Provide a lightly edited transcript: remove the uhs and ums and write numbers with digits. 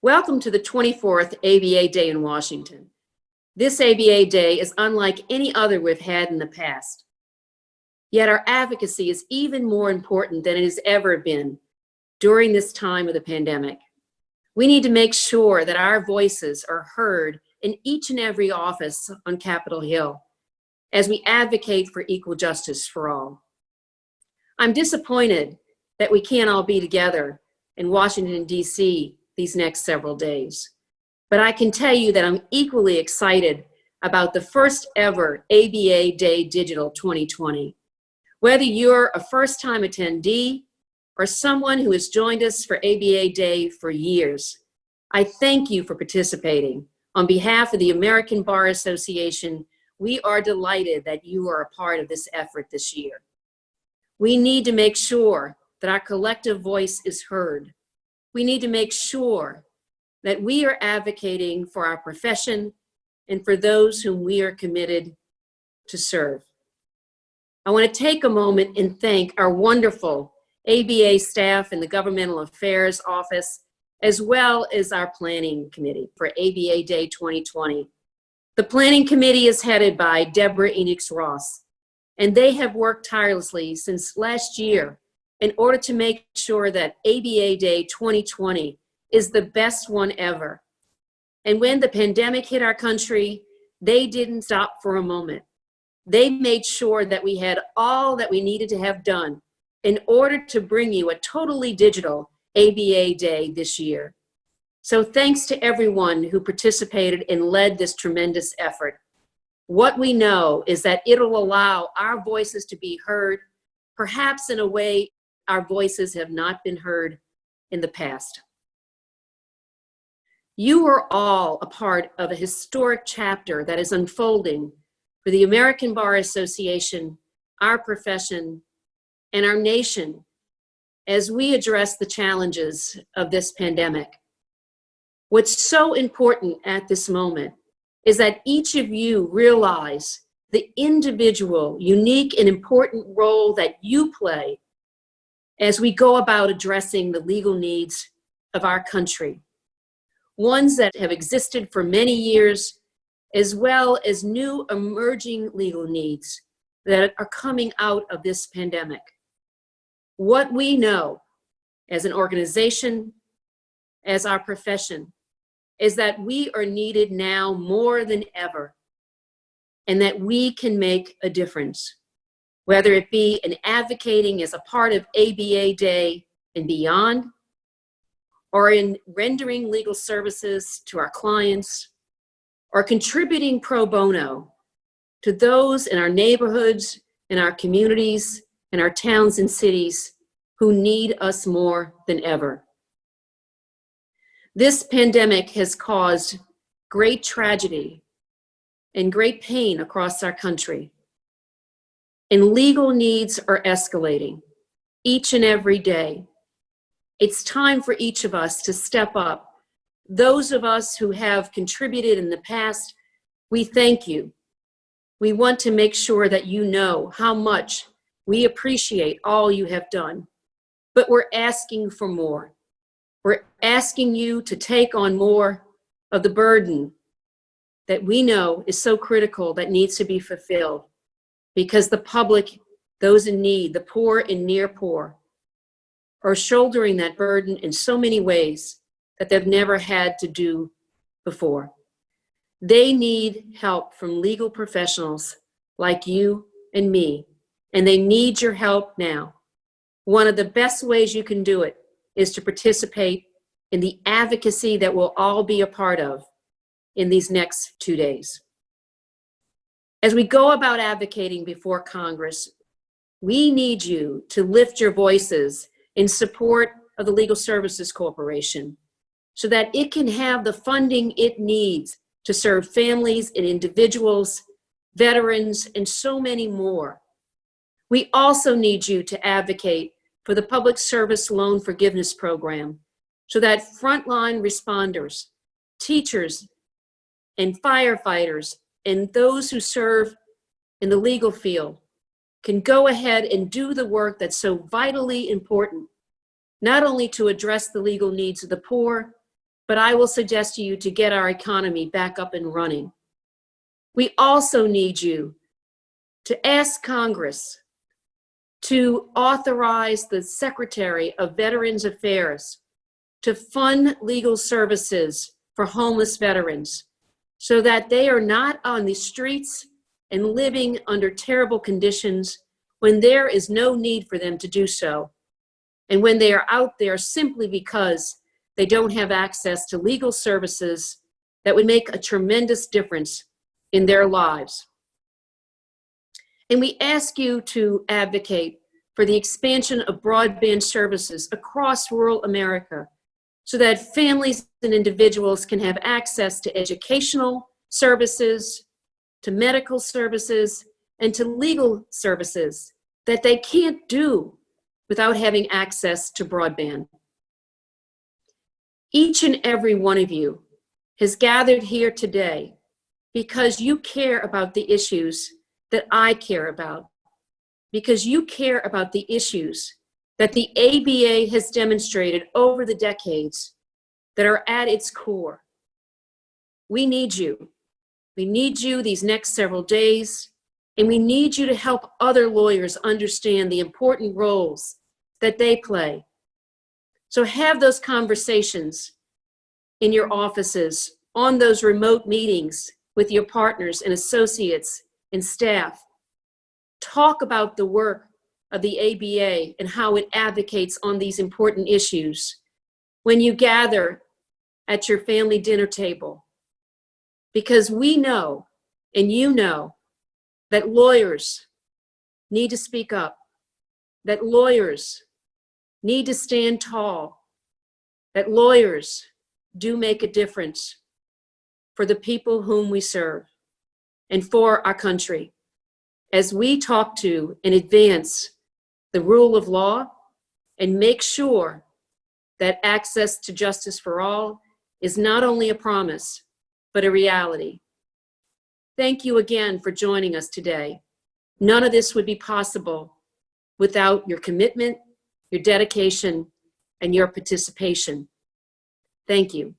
Welcome to the 24th ABA Day in Washington. This ABA Day is unlike any other we've had in the past. Yet our advocacy is even more important than it has ever been during this time of the pandemic. We need to make sure that our voices are heard in each and every office on Capitol Hill as we advocate for equal justice for all. I'm disappointed that we can't all be together in Washington, D.C. these next several days. But I can tell you that I'm equally excited about the first ever ABA Day Digital 2020. Whether you're a first-time attendee or someone who has joined us for ABA Day for years, I thank you for participating. On behalf of the American Bar Association, we are delighted that you are a part of this effort this year. We need to make sure that our collective voice is heard. We need to make sure that we are advocating for our profession and for those whom we are committed to serve. I want to take a moment and thank our wonderful ABA staff in the Governmental Affairs Office, as well as our Planning Committee for ABA Day 2020. The Planning Committee is headed by Deborah Enix Ross, and they have worked tirelessly since last year in order to make sure that ABA Day 2020 is the best one ever. And when the pandemic hit our country, they didn't stop for a moment. They made sure that we had all that we needed to have done in order to bring you a totally digital ABA Day this year. So thanks to everyone who participated and led this tremendous effort. What we know is that it'll allow our voices to be heard, perhaps in a way our voices have not been heard in the past. You are all a part of a historic chapter that is unfolding for the American Bar Association, our profession, and our nation as we address the challenges of this pandemic. What's so important at this moment is that each of you realize the individual, unique, and important role that you play as we go about addressing the legal needs of our country, ones that have existed for many years, as well as new emerging legal needs that are coming out of this pandemic. What we know as an organization, as our profession, is that we are needed now more than ever, and that we can make a difference, whether it be in advocating as a part of ABA Day and beyond, or in rendering legal services to our clients, or contributing pro bono to those in our neighborhoods, in our communities, in our towns and cities who need us more than ever. This pandemic has caused great tragedy and great pain across our country. And legal needs are escalating each and every day. It's time for each of us to step up. Those of us who have contributed in the past, we thank you. We want to make sure that you know how much we appreciate all you have done, but we're asking for more. We're asking you to take on more of the burden that we know is so critical that needs to be fulfilled, because the public, those in need, the poor and near poor, are shouldering that burden in so many ways that they've never had to do before. They need help from legal professionals like you and me, and they need your help now. One of the best ways you can do it is to participate in the advocacy that we'll all be a part of in these next 2 days. As we go about advocating before Congress, we need you to lift your voices in support of the Legal Services Corporation so that it can have the funding it needs to serve families and individuals, veterans, and so many more. We also need you to advocate for the Public Service Loan Forgiveness Program so that frontline responders, teachers, and firefighters, and those who serve in the legal field can go ahead and do the work that's so vitally important, not only to address the legal needs of the poor, but I will suggest to you to get our economy back up and running. We also need you to ask Congress to authorize the Secretary of Veterans Affairs to fund legal services for homeless veterans so that they are not on the streets and living under terrible conditions when there is no need for them to do so, and when they are out there simply because they don't have access to legal services that would make a tremendous difference in their lives. And we ask you to advocate for the expansion of broadband services across rural America so that families and individuals can have access to educational services, to medical services, and to legal services that they can't do without having access to broadband. Each and every one of you has gathered here today because you care about the issues that I care about, because you care about the issues that the ABA has demonstrated over the decades that are at its core. We need you. We need you these next several days, and we need you to help other lawyers understand the important roles that they play. So have those conversations in your offices, on those remote meetings with your partners and associates and staff. Talk about the work of the ABA and how it advocates on these important issues when you gather at your family dinner table. Because we know, and you know, that lawyers need to speak up, that lawyers need to stand tall, that lawyers do make a difference for the people whom we serve and for our country as we talk to and advance the rule of law and make sure that access to justice for all is not only a promise, but a reality. Thank you again for joining us today. None of this would be possible without your commitment, your dedication, and your participation. Thank you.